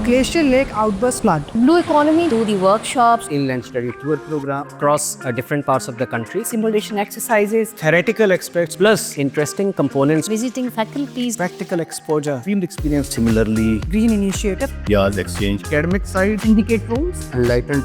Glacier Lake outburst flood. Blue economy, do the workshops, inland study tour program across different parts of the country, simulation exercises, theoretical aspects plus interesting components, visiting faculties, practical exposure, field experience. Similarly, Green Initiative. Yaz exchange, academic side Syndicate rooms. enlightened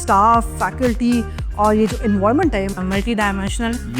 Staff, faculty اور یہ جو environment ہے multi dimensional.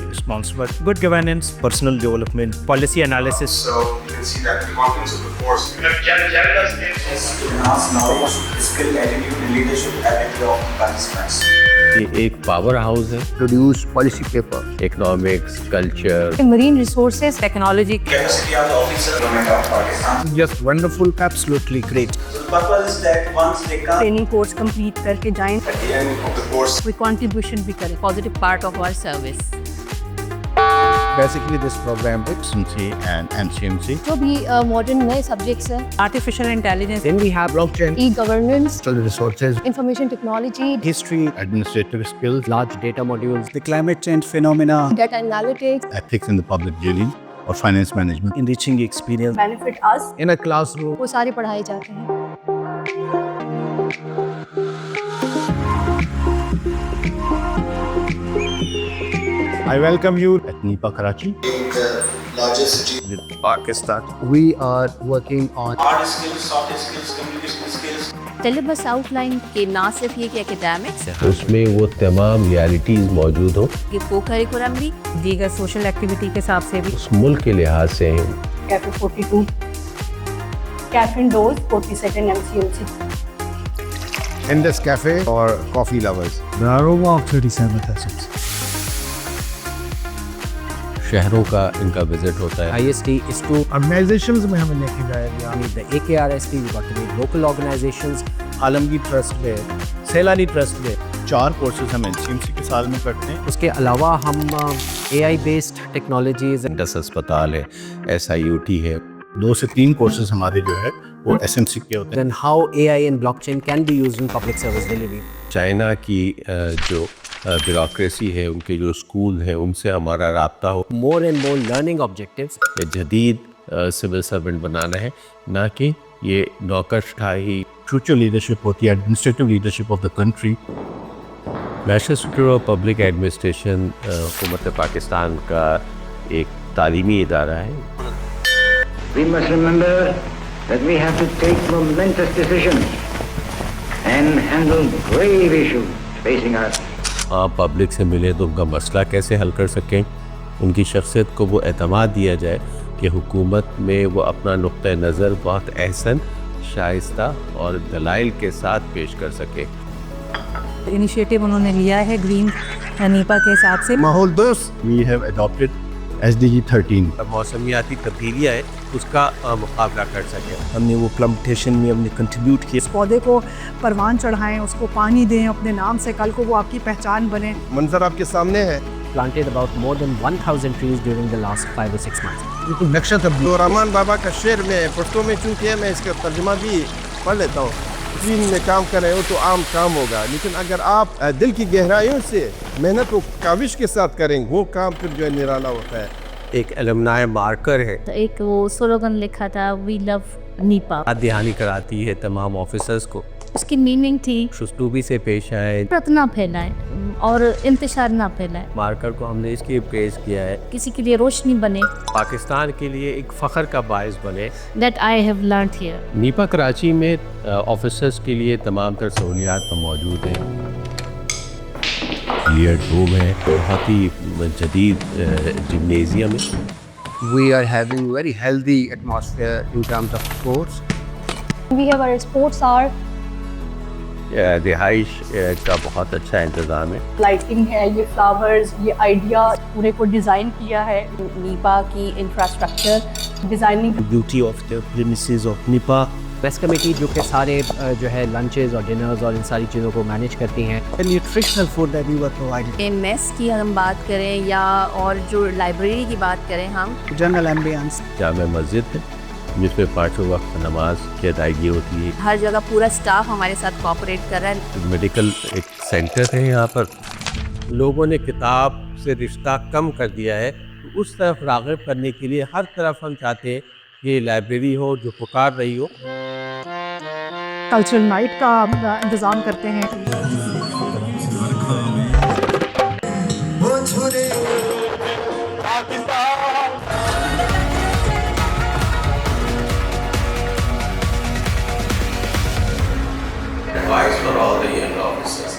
responsible good governance, personal development, policy analysis. So you can see that the confidence of the force. is to enhance knowledge, skill, attitude, and leadership ability of participants. یہ ایک power house ہے. produce policy paper. Economics, culture, marine resources, technology. Capacity of the officer, government of Pakistan. Just wonderful, absolutely great. So the purpose is that once they come, Training course complete کر کے جائیں. At the end of the course, کوئی contribution بھی کریں. Positive part of our service. Basically this program XMC and NCMC. جو بھی modern نئے subjects ہیں, Artificial intelligence. Then we have blockchain, e-governance, natural resources, information technology, history, Administrative skills, large data modules, The climate change phenomena. data analytics, ethics in the public dealing or finance management. enriching the experience benefit us. in a classroom. وہ سارے پڑھائے جاتے ہیں. I welcome you at NIPA Karachi. being the largest city, With Pakistan. We are working on hard skills, soft skills, communication skills. Syllabus out line کہ نہ صرف یہ کہ اکیڈیمکس، اس میں وہ تمام ریالٹیز موجود ہوں. یہ کو کریکولم بھی دیگر سوشل ایکٹیویٹی کے حساب سے بھی. اس ملک کے لحاظ سے ہیں. کیفے 42 کیفے ڈوز 42 MCMC. Indus Cafe or coffee lovers. The aroma of 37,000. شہروں کا ان کا وزٹ ہوتا ہے. IST is to Organizations میں ہمیں لے کے جائے گا. meet the AKRST, we got to meet local organizations, Alamgir trust میں, سیلانی ٹرسٹ میں. 4 courses ہم NCMC کے سال میں کرتے ہیں. اس کے علاوہ ہم AI based technologies, انڈس اسپتال ہے, SIUT ہے. 2 سے 3 courses ہمارے جو ہے وہ SMC کے ہوتے ہیں. then how AI and blockchain can be used in public service delivery. China کی جو بیوروکریسی ہے, ان کے جو اسکول ہیں, ان سے ہمارا رابطہ ہو. More and more learning objectives. یہ جدید سول سرونٹ بنانا ہے, نہ کہ یہ نوکرشاہی. Future leadership ہوتی ہے administrative leadership of the country. National security اور پبلک ایڈمنسٹریشن حکومت پاکستان کا ایک تعلیمی ادارہ ہے. We must remember that we have to take momentous decisions and handle grave issues facing us. آپ پبلک سے ملیں تو ان کا مسئلہ کیسے حل کر سکیں, ان کی شخصیت کو وہ اعتماد دیا جائے کہ حکومت میں وہ اپنا نقطۂ نظر بہت احسن, شائستہ اور دلائل کے ساتھ پیش کر سکے. انیشیٹو انہوں نے لیا ہے گرین نیپا کے حساب سے. ماحول دوست we have adopted SDG 13. موسمیاتی تبدیلیاں ہیں, اس کا مقابلہ کر سکیں. ہم نے وہ پلانٹیشن میں ہم نے کنٹریبیوٹ کیا. اس پودے کو پروان چڑھائیں, اس کو پانی دیں اپنے نام سے, کل کو وہ آپ کی پہچان بنے. منظر آپ کے سامنے ہے. planted about more than 1,000 trees during the last 5 or 6 months. یہ تو نقشہ تبدیل. رحمان بابا کا شعر میں پشتو میں چونکہ ہے, میں اس کا ترجمہ بھی پڑھ لیتا ہوں. دین میں کام کر رہے ہو تو عام کام ہوگا, لیکن اگر آپ دل کی گہرائیوں سے محنت و کاوش کے ساتھ کریں وہ کام پھر جو ہے نرالا ہوتا ہے. ایک الومنائے مارکر ہے, ایک وہ سلوگن لکھا تھا وی لو نیپا. یاد دہانی کراتی ہے تمام آفیسرز کو. اس کی میننگ تھی شستوبی سے پیش آئے, نفرت نہ پھیلائے اور انتشار نہ پھیلائے. مارکر کو ہم نے اس لیے پیش کیا ہے کسی کے لیے روشنی بنے. پاکستان کے لیے ایک فخر کا باعث بنے. That I have learned here. NIPA Karachi میں آفیسرز کے لیے تمام تر سہولیات موجود ہیں. کلیئرڈ روم ہے, بہت ہی جدید جمنیزیم ہے. We are having very healthy atmosphere in terms of sports. We have our sports are رہائش کا بہت اچھا انتظام ہے. لائٹنگ ہے, یہ فلاورز, یہ آئیڈیا پورے کو ڈیزائن کیا ہے. نیپا کی infrastructure designing. Beauty of the premises of NIPA. Press committee جو کہ سارے جو ہے لنچز اور ڈنرز اور ان ساری چیزوں کو مینیج کرتی ہیں. Nutritional food that we were providing. Mess کی ہم بات کریں یا اور جو لائبریری کی بات کریں, ہم جنرل ایمبینس. جامع مسجد ہے جس میں 5 وقت نماز کی ادائیگی ہوتی ہے. ہر جگہ پورا اسٹاف ہمارے ساتھ کوآپریٹ کر رہا ہے. میڈیکل ایک سینٹر ہے یہاں پر. لوگوں نے کتاب سے رشتہ کم کر دیا ہے, اس طرف راغب کرنے کے لیے ہر طرف ہم چاہتے ہیں یہ لائبریری ہو جو پکار رہی ہو. کلچرل نائٹ کا انتظام کرتے ہیں. Advice for all the young officers.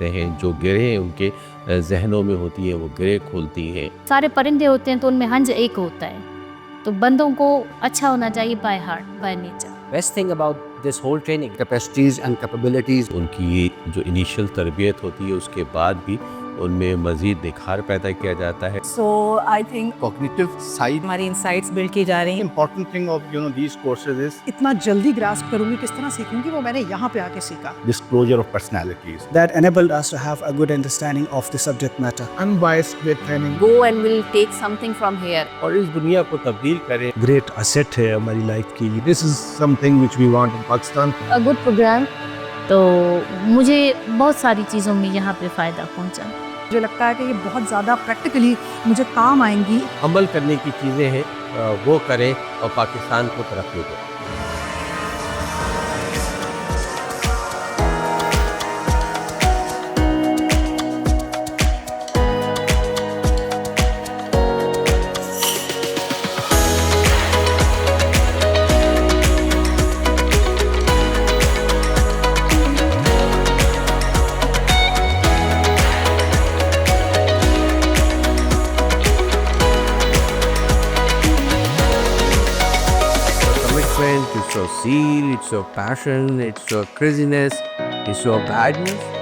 ہیں جو گرہیں ان کے ذہنوں میں ہوتی ہیں وہ گرہ کھولتی ہیں. سارے پرندے ہوتے ہیں تو ان میں ہنج ایک ہوتا ہے, تو بندوں کو اچھا ہونا چاہیے by heart by nature. Best thing about this whole training capacities and capabilities. ان کی جو انیشل تربیت ہوتی ہے اس کے بعد بھی ان میں مزید نکھار پیدا کیا جاتا ہے. So I think Cognitive side. ہماری انسائٹس بلڈ کی جا رہی ہیں. Important thing of these courses is اتنا جلدی گراسپ کروں گی, کس طرح سیکھوں گی, وہ میں نے یہاں پہ آ کے سیکھا. disclosure of personalities. That enabled us to have a good understanding of the subject matter. Unbiased weight training. go and we'll take something from here. اور اس دنیا کو تبدیل کریں. Great asset ہے ہماری لائف کی. This is something which we want in Pakistan. A good program. تو مجھے بہت ساری چیزوں میں یہاں پہ فائدہ پہنچا. مجھے لگتا ہے کہ یہ بہت زیادہ پریکٹیکلی مجھے کام آئیں گی. عمل کرنے کی چیزیں ہیں وہ کریں اور پاکستان کو ترقی دیں. It's your zeal, it's your passion, it's your craziness, it's your badness.